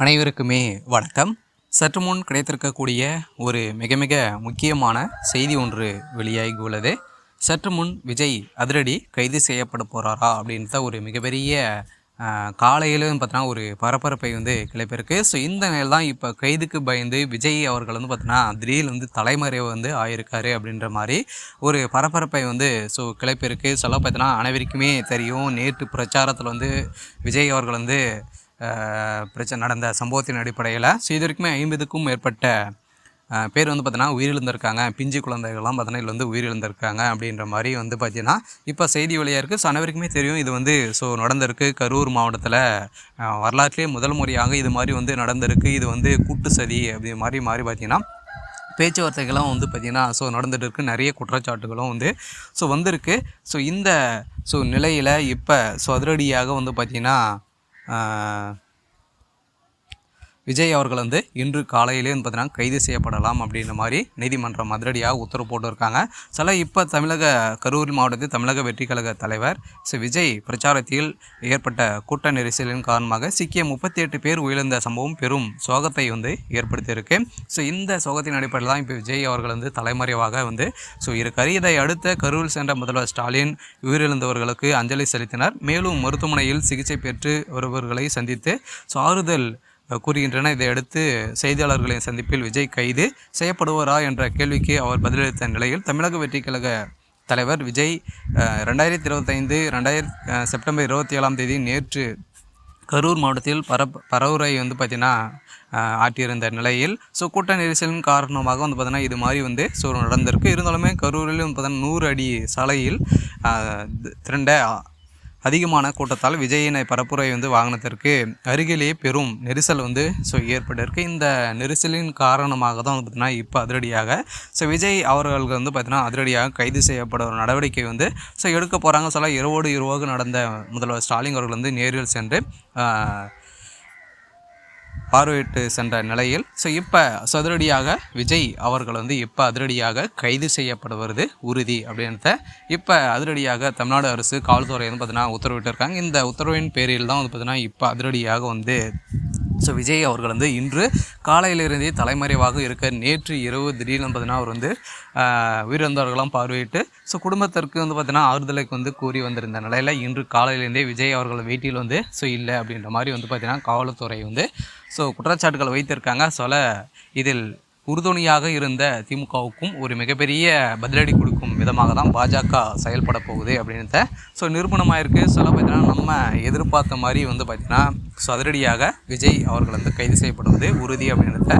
அனைவருக்குமே வணக்கம். சற்று முன் கிடைத்திருக்கக்கூடிய ஒரு மிக மிக முக்கியமான செய்தி ஒன்று வெளியாகி உள்ளது. சற்று முன் விஜய் அதிரடி கைது செய்யப்பட போகிறாரா அப்படின்ற ஒரு மிகப்பெரிய காலையிலும் பார்த்தீங்கன்னா ஒரு பரபரப்பை கிளப்பியிருக்கு. ஸோ இந்த நிலையில் தான் இப்போ கைதுக்கு பயந்து விஜய் அவர்கள் பார்த்தீங்கன்னா திடீர்னு தலைமறைவு ஆயிருக்காரு அப்படின்ற மாதிரி ஒரு பரபரப்பை ஸோ கிளப்பியிருக்கு. சொல்ல பார்த்தீங்கன்னா அனைவருக்குமே தெரியும், நேற்று பிரச்சாரத்தில் விஜய் அவர்கள் பிரச்சனை நடந்த சம்பவத்தின் அடிப்படையில் இது வரைக்குமே 50க்கும் மேற்பட்ட பேர் பார்த்தீங்கன்னா உயிரிழந்திருக்காங்க. பிஞ்சு குழந்தைகள்லாம் பார்த்தீங்கன்னா இதில் உயிரிழந்திருக்காங்க அப்படின்ற மாதிரி பார்த்தீங்கன்னா இப்போ செய்தி வழியாக இருக்குது. ஸோ அனைவருக்குமே தெரியும் இது ஸோ நடந்திருக்கு. கரூர் மாவட்டத்தில் வரலாற்றிலே முதல் முறையாக இது மாதிரி நடந்திருக்கு. இது கூட்டு சதி அப்படி மாறி பார்த்திங்கன்னா பேச்சுவார்த்தைகள்லாம் பார்த்திங்கன்னா ஸோ நடந்துகிட்டு இருக்குது. நிறைய குற்றச்சாட்டுகளும் ஸோ வந்திருக்கு. ஸோ இந்த நிலையில் இப்போ அதிரடியாக பார்த்திங்கன்னா விஜய் அவர்கள் இன்று காலையிலே பார்த்தீங்கன்னா கைது செய்யப்படலாம் அப்படின்ற மாதிரி நீதிமன்றம் அதிரடியாக உத்தரவு போட்டிருக்காங்க. இப்போ தமிழக கரூர் மாவட்டத்தில் தமிழக வெற்றி கழக தலைவர் விஜய் பிரச்சாரத்தில் ஏற்பட்ட கூட்ட நெரிசலின் காரணமாக சிக்கிய 38 பேர் உயிரிழந்த சம்பவம் பெரும் சோகத்தை ஏற்படுத்தியிருக்கு. இந்த சோகத்தின் அடிப்படையில் தான் இப்போ விஜய் அவர்கள் தலைமறைவாக இருக்கார். இதை அடுத்த கரூர் சென்ற முதல்வர் ஸ்டாலின் உயிரிழந்தவர்களுக்கு அஞ்சலி செலுத்தினார். மேலும் மருத்துவமனையில் சிகிச்சை பெற்று வருபவர்களை சந்தித்து ஆறுதல் கூறுகின்றனர். இதையடுத்து செய்தியாளர்களின் சந்திப்பில் விஜய் கைது செய்யப்படுவாரா என்ற கேள்விக்கு அவர் பதிலளித்த நிலையில் தமிழக வெற்றி கழக தலைவர் விஜய் 2025 செப்டம்பர் 27ஆம் தேதி நேற்று கரூர் மாவட்டத்தில் பரவுரை பார்த்திங்கன்னா ஆட்டியிருந்த நிலையில் கூட்ட நெரிசலின் காரணமாக பார்த்திங்கன்னா இது மாதிரி நடந்திருக்கு. இருந்தாலுமே கரூரில் பார்த்தீங்கன்னா 100 அடி சாலையில் திரண்ட அதிகமான கூட்டத்தால் விஜயினை பரப்புரை வாகனத்திற்கு அருகிலேயே பெரும் நெரிசல் ஏற்பட்டிருக்கு. இந்த நெரிசலின் காரணமாக தான் பார்த்திங்கன்னா இப்போ அதிரடியாக விஜய் அவர்கள் பார்த்திங்கன்னா அதிரடியாக கைது செய்யப்பட ஒரு நடவடிக்கை எடுக்க போகிறாங்க. இரவோடு நடந்த முதல்வர் ஸ்டாலின் அவர்கள் நேரில் சென்று பார்வையிட்டு சென்ற நிலையில் இப்போ அதிரடியாக விஜய் அவர்கள் இப்போ அதிரடியாக கைது செய்யப்படுவது உறுதி அப்படின்றத இப்போ அதிரடியாக தமிழ்நாடு அரசு காவல்துறை பார்த்திங்கன்னா உத்தரவிட்டிருக்காங்க. இந்த உத்தரவின் பேரில் தான் பார்த்திங்கன்னா இப்போ அதிரடியாக விஜய் அவர்கள் இன்று காலையிலிருந்தே தலைமறைவாக இருக்க நேற்று இரவு திடீர்னு பார்த்திங்கன்னா அவர் உயிரிழந்தவர்களாம் பார்வையிட்டு குடும்பத்திற்கு பார்த்திங்கன்னா ஆறுதலுக்கு கூறி வந்திருந்த நிலையில் இன்று காலையிலேருந்தே விஜய் அவர்கள் வீட்டில் இல்லை அப்படின்ற மாதிரி பார்த்திங்கன்னா காவல்துறை குற்றச்சாட்டுகள் வைத்திருக்காங்க. இதில் உறுதுணையாக இருந்த திமுகவுக்கும் ஒரு மிகப்பெரிய பதிலடி கொடுக்கும் விதமாக தான் பாஜக செயல்பட போகுது அப்படின்றத நிரூபணமாக இருக்குது. பார்த்தீங்கன்னா நம்ம எதிர்பார்த்த மாதிரி பார்த்திங்கன்னா அதிரடியாக விஜய் அவர்கள் கைது செய்யப்படுவது உறுதி அப்படின்றத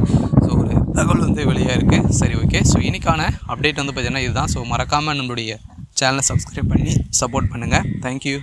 ஒரு தகவல் வெளியாக இருக்குது. சரி, ஓகே. இன்றைக்கான அப்டேட் பார்த்திங்கன்னா இதுதான். மறக்காமல் நம்மளுடைய சேனலை சப்ஸ்கிரைப் பண்ணி சப்போர்ட் பண்ணுங்கள். தேங்க்யூ.